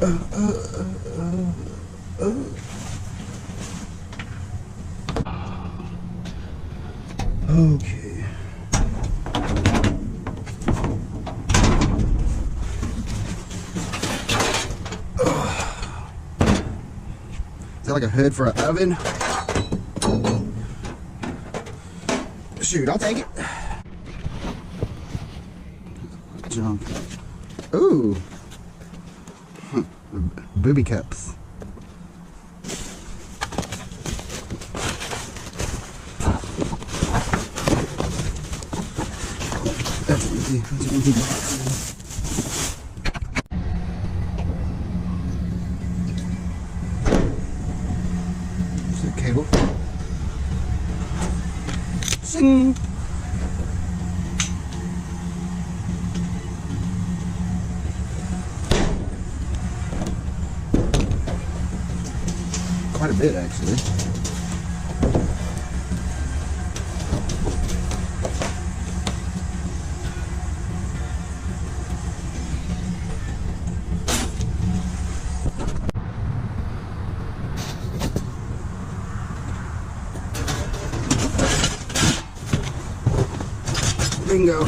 Okay. Is that like a hood for an oven? Shoot, I'll take it. Junk. Ooh. Booby cups. That's an empty box. There's a cable. Sing. Quite a bit, actually. Bingo.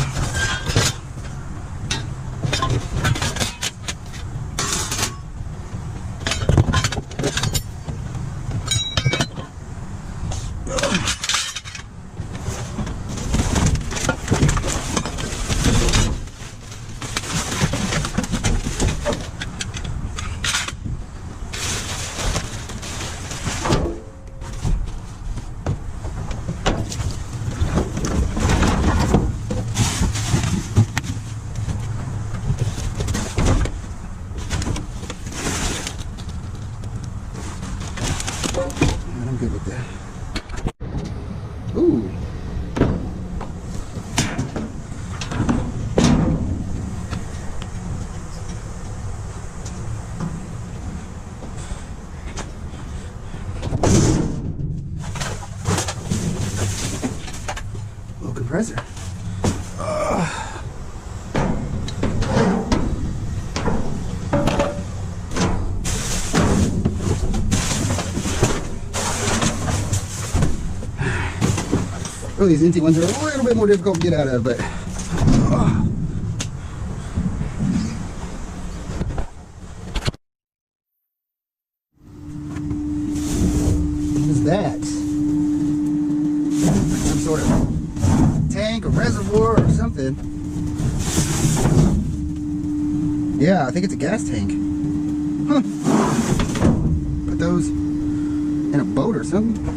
I'm good with that. Ooh. Little compressor. Oh, these empty ones are a little bit more difficult to get out of, but what is that? Some sort of tank or reservoir or something. Yeah, I think it's a gas tank. Huh. Put those in a boat or something.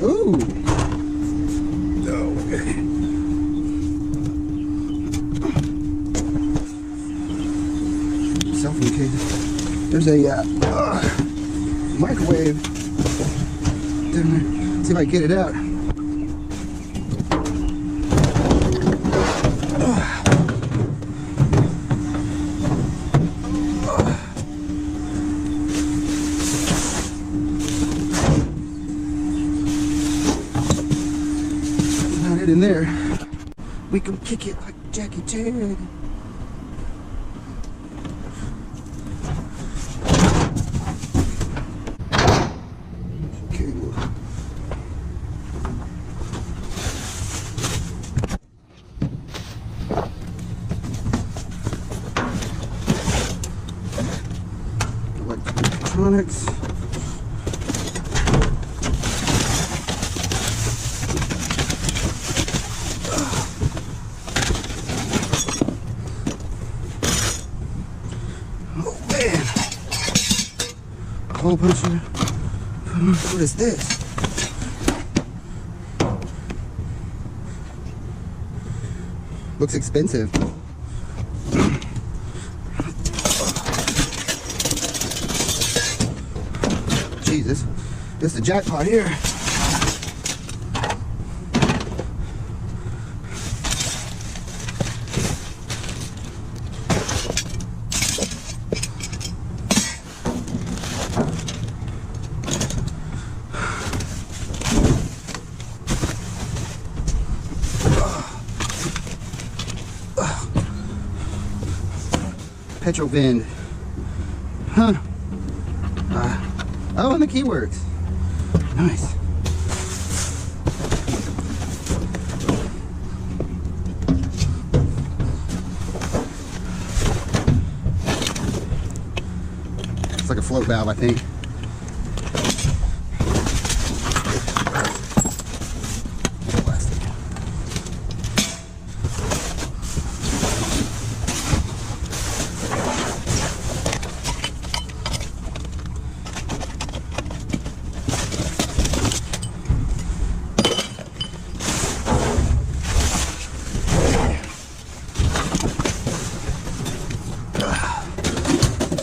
Ooh. No. Selfie case. There's a microwave. See if I can get it out. In there, we can kick it like Jackie Chan. Okay. Electronics. Hole puncher. What is this? Looks expensive. Jesus, this is a jackpot here. Petrovend. Huh. Oh, and the key works. Nice. It's like a float valve, I think. Plastic.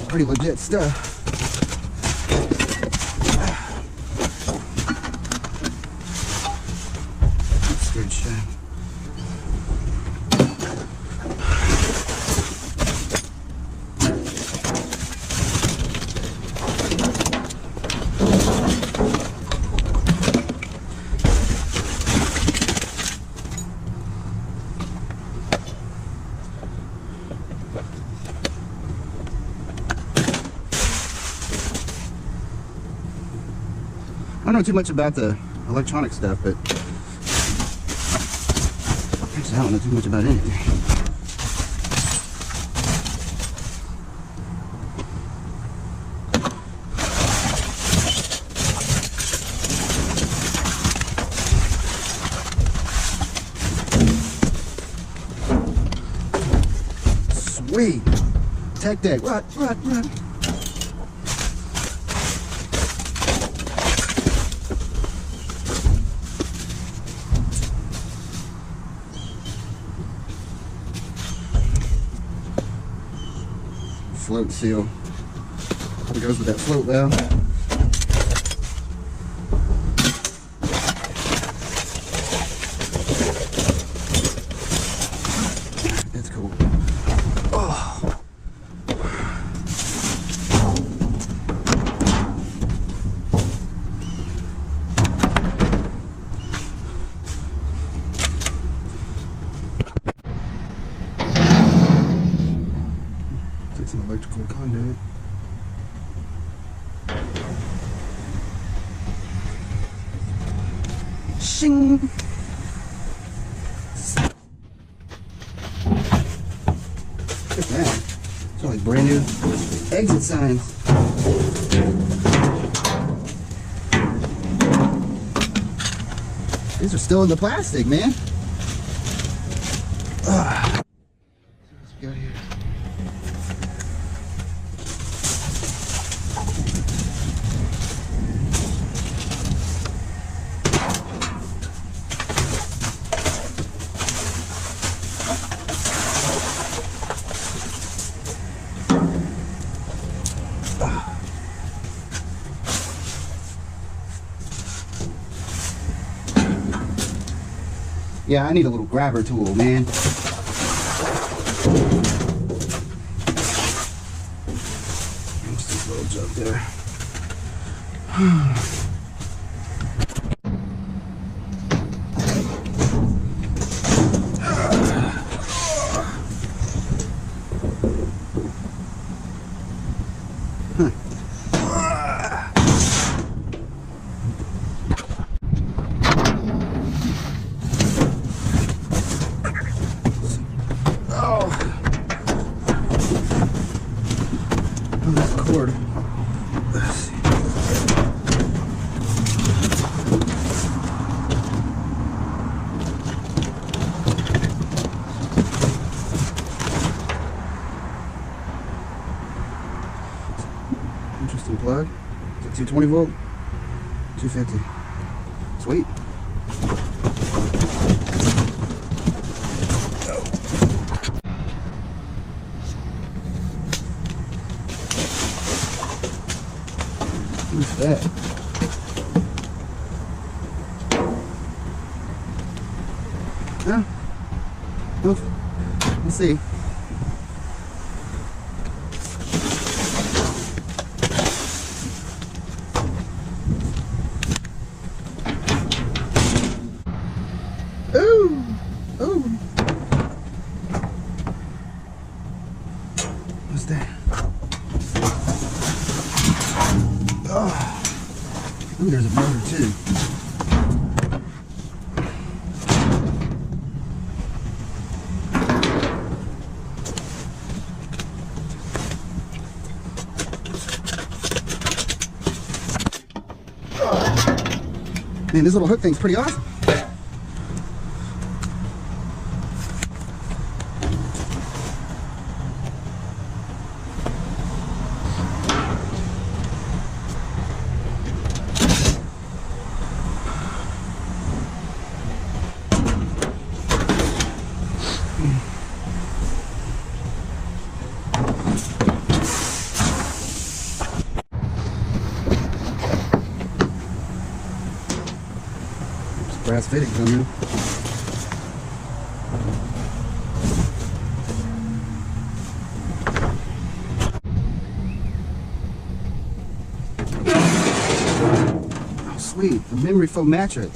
Pretty legit stuff. That's good shit. I don't know too much about the electronic stuff, but actually I don't know too much about anything. Sweet! Tech deck, run. Float seal. It goes with that float valve. That's cool. Oh. Take some electrical conduit. Shing! Look at that. It's all like brand new exit signs. These are still in the plastic, man. Ugh. Let's go here. Yeah, I need a little grabber tool, man. What's this little jug there? Cord. Let's see. Interesting plug. Is it 220 volt? 250. Sweet. Who's that? Huh? We'll see. Ooh! Ooh! What's that? there's a motor too. Man, this little hook thing's pretty awesome. Brass fittings on here. Oh, sweet. The memory foam mattress.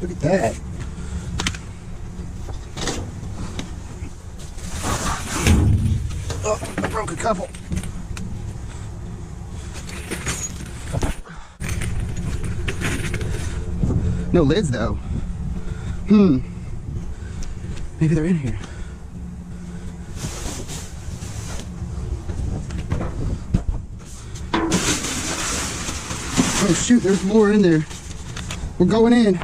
Look at that. Oh, I broke a couple. No lids though. Maybe they're in here. Oh shoot, there's more in there. We're going in.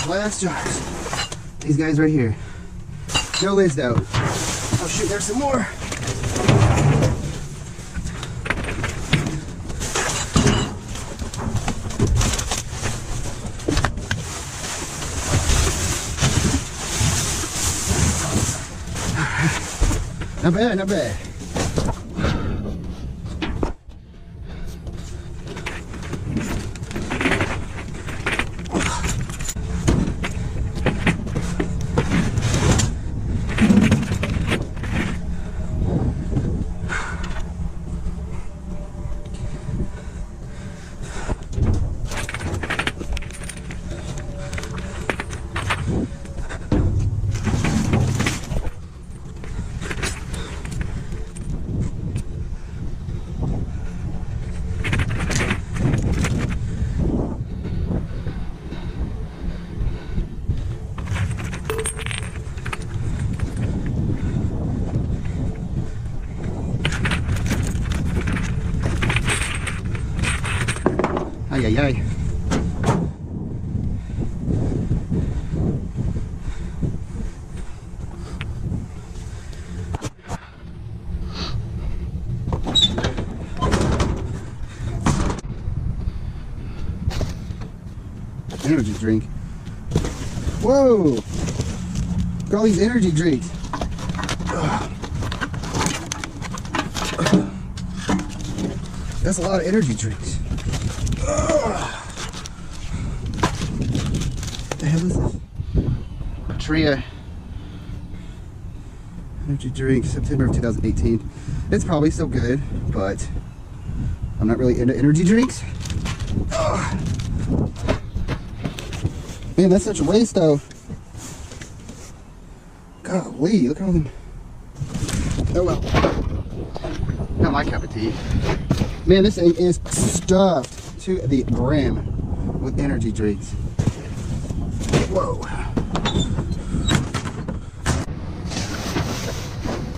Glass jars. These guys right here. No lids though. Oh shoot, there's some more. Not bad, not bad. Ay, ay, ay. Energy drink. Whoa! Look at all these energy drinks. That's a lot of energy drinks. What the hell is this? Tria energy drink, September of 2018. It's probably still good, but I'm not really into energy drinks. Man, that's such a waste though. Golly, look at all them. Oh well. Not my cup of tea. Man, this thing is stuffed to the brim with energy drinks. Whoa.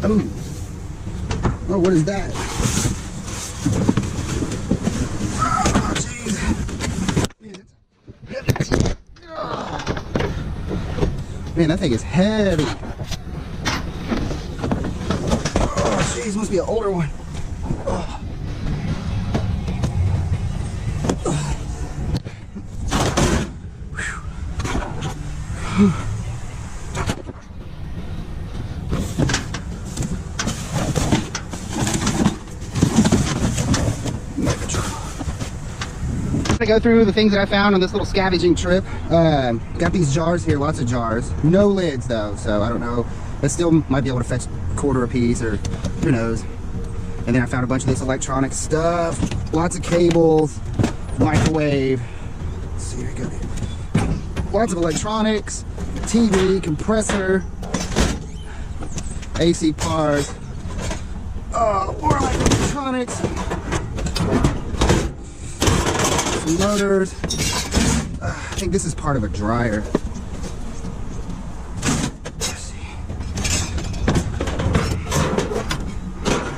Oh. Oh, what is that? Oh, jeez. Man, that thing is heavy. Oh, jeez, must be an older one. Oh. to go through the things that I found on this little scavenging trip. Got these jars here, lots of jars. No lids though, so I don't know. I still might be able to fetch a quarter a piece, or who knows. And then I found a bunch of this electronic stuff. Lots of cables, microwave. Let's see, here we go. Lots of electronics, TV, compressor, AC parts. More electronics. Some motors. I think this is part of a dryer. Let's see.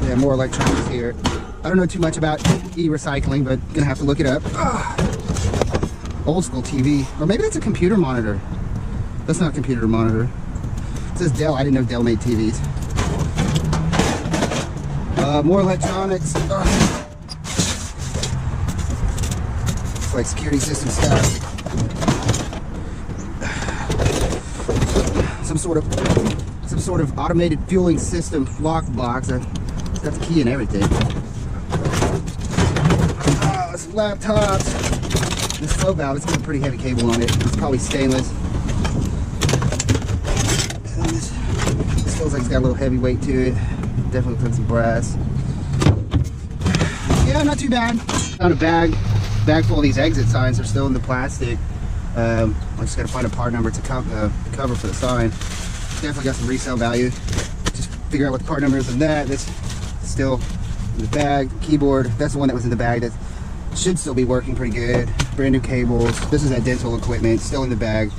Yeah, more electronics here. I don't know too much about e-recycling, but gonna have to look it up. Old school TV, or maybe it's a computer monitor. That's not a computer monitor. It says Dell. I didn't know Dell made TVs. More electronics. It's like security system stuff. Some sort of automated fueling system lock box. It's got the key and everything. Some laptops. This flow valve, it's got a pretty heavy cable on it. It's probably stainless. And this feels like it's got a little heavy weight to it. Definitely put some brass. Yeah, not too bad. Found a bag full of these exit signs. They're still in the plastic. I just gotta find a part number to cover for the sign. Definitely got some resale value. Just figure out what the part number is on that. This is still in the bag. Keyboard, that's the one that was in the bag. That should still be working pretty good. Brand new cables. This is that dental equipment, still in the bag.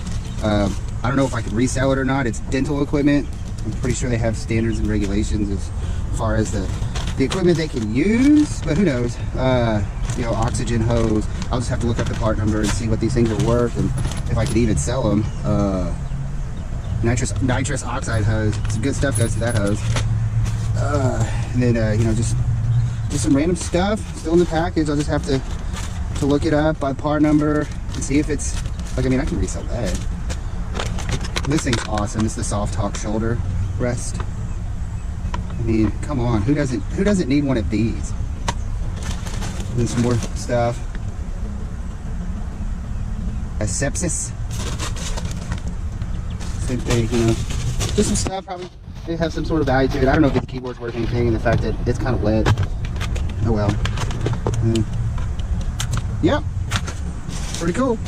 I don't know if I could resell it or not. It's dental equipment. I'm pretty sure they have standards and regulations as far as the equipment they can use, but who knows. You know, oxygen hose. I'll just have to look up the part number and see what these things are worth and if I could even sell them. Nitrous oxide hose. Some good stuff goes to that hose. And then you know, just some random stuff still in the package. I'll just have to look it up by part number and see if it's like, I mean, I can resell that. This thing's awesome. It's the soft talk shoulder rest. I mean, come on, who doesn't need one of these? And then some more stuff. Asepsis. Same thing, you know. Just some stuff, probably they have some sort of value to it. I don't know if the keyboard's worth anything, and the fact that it's kind of lead. Oh well. Yep. Pretty cool.